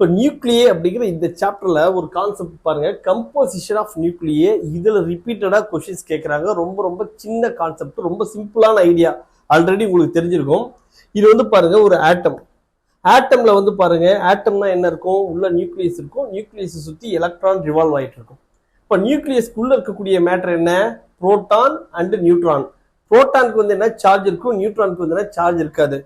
இப்போ நியூக்ளியே அப்படிங்கிற இந்த சாப்டர்ல ஒரு கான்செப்ட் பாருங்க, கம்போசிஷன் ஆஃப் நியூக்ளியே. இதுல ரிப்பீட்டடா கொஸ்டின்ஸ் கேட்கறாங்க. ரொம்ப ரொம்ப சின்ன கான்செப்ட், ரொம்ப சிம்பிளான ஐடியா, ஆல்ரெடி உங்களுக்கு தெரிஞ்சிருக்கும். இது வந்து பாருங்க ஒரு ஆட்டம். ஆட்டம்ல வந்து பாருங்க, ஆட்டம்னா என்ன இருக்கும்? உள்ள நியூக்ளியஸ் இருக்கும். நியூக்ளியஸ் சுத்தி எலக்ட்ரான் ரிவால்வ் ஆயிட்டு இருக்கும். இப்போ நியூக்ளியஸ்க்குள்ள இருக்கக்கூடிய மேட்டர் என்ன? Proton and neutron. புரோட்டானுக்கு வந்து என்ன சார்ஜ் இருக்கும், நியூட்ரானுக்கு வந்து என்ன சார்ஜ் இருக்காது.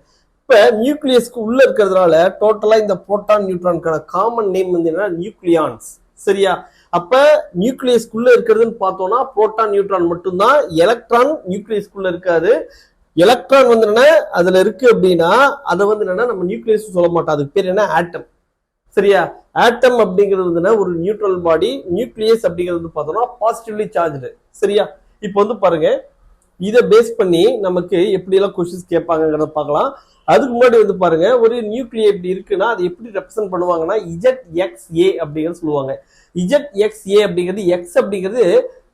இப்ப நியூக்ளியஸ்க்கு உள்ள இருக்கிறதுனால டோட்டலா இந்த புரோட்டான் நியூட்ரானுக்கான காமன் நேம் வந்து என்ன? நியூக்ளியான்ஸ். சரியா? அப்ப நியூக்ளியஸ்க்குள்ள இருக்கிறதுன்னு பார்த்தோம்னா புரோட்டான் நியூட்ரான் மட்டும்தான். எலக்ட்ரான் நியூக்ளியஸ்க்குள்ள இருக்காது. எலக்ட்ரான் வந்து என்ன அதுல இருக்கு அப்படின்னா அதை வந்து என்னன்னா நம்ம நியூக்ளியஸ் சொல்ல மாட்டோம். அதுக்கு பேர் என்ன? ஆட்டம். சரியா? ஆட்டம் அப்படிங்கிறது வந்து ஒரு நியூட்ரல் பாடி. நியூக்ளியஸ் அப்படிங்கிறது பார்த்தோம்னா பாசிட்டிவ்லி சார்ஜ்டு. சரியா? இப்போ வந்து பாருங்க, இதை பேஸ் பண்ணி நமக்கு எப்படி எல்லாம் கொஸ்டின்ஸ் கேட்பாங்கிறத பார்க்கலாம். அதுக்கு முன்னாடி வந்து பாருங்க, ஒரு நியூக்ளியை எப்படி இருக்குன்னா அது எப்படி ரெப்ரசென்ட் பண்ணுவாங்கன்னா ZXA அப்படிங்கிறது சொல்லுவாங்க. ZXA அப்படிங்கிறது எக்ஸ் அப்படிங்கிறது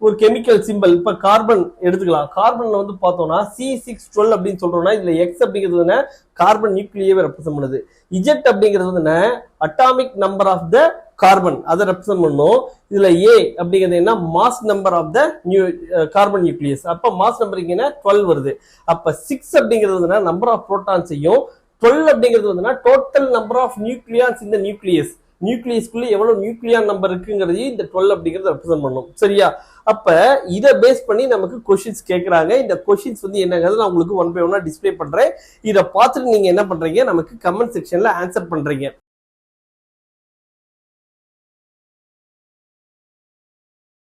ஒரு கெமிக்கல் சிம்பிள். இப்ப கார்பன் எடுத்துக்கலாம். கார்பன்ல வந்து பார்த்தோம்னா C612 அப்படின்னு சொல்றோம்னா இதுல எக்ஸ் அப்படிங்கிறது கார்பன் நியூக்ளியவே ரெப்ரசென்ட் பண்ணுது. இஜெட் அப்படிங்கிறது வந்து atomic number of the carbon, அதை ரெப்ரசென்ட் பண்ணும். இதுல ஏ அப்படிங்கிறது என்ன? Mass number of the carbon nucleus. அப்ப மாஸ் நம்பர் இங்க 12 வருது. அப்ப 6 அப்படிங்கிறது நம்பர் ஆஃப் புரோட்டான்ஸையும், 12 அப்படிங்கிறது வந்து டோட்டல் நம்பர் ஆஃப் நியூக்ளியான்ஸ் இந்த நியூக்ளியஸ். நியூக்ளியஸ்க்குள்ள எவ்வளவு நியூக்ளியான் நம்பர் இருக்குங்கிறதையும் இந்த 12 அப்படிங்கிறது ரெப்ரசென்ட் பண்ணும். சரியா? அப்ப இதை பேஸ் பண்ணி நமக்கு கொஸ்டின்ஸ் கேட்கறாங்க. இந்த கொஸ்டின்ஸ் வந்து என்னங்கிறது நான் உங்களுக்கு ஒன் பை ஒன்னா டிஸ்பிளே பண்றேன். இதை பார்த்துட்டு நீங்க என்ன பண்றீங்க, நமக்கு கமெண்ட் செக்ஷன்ல ஆன்சர் பண்றீங்க.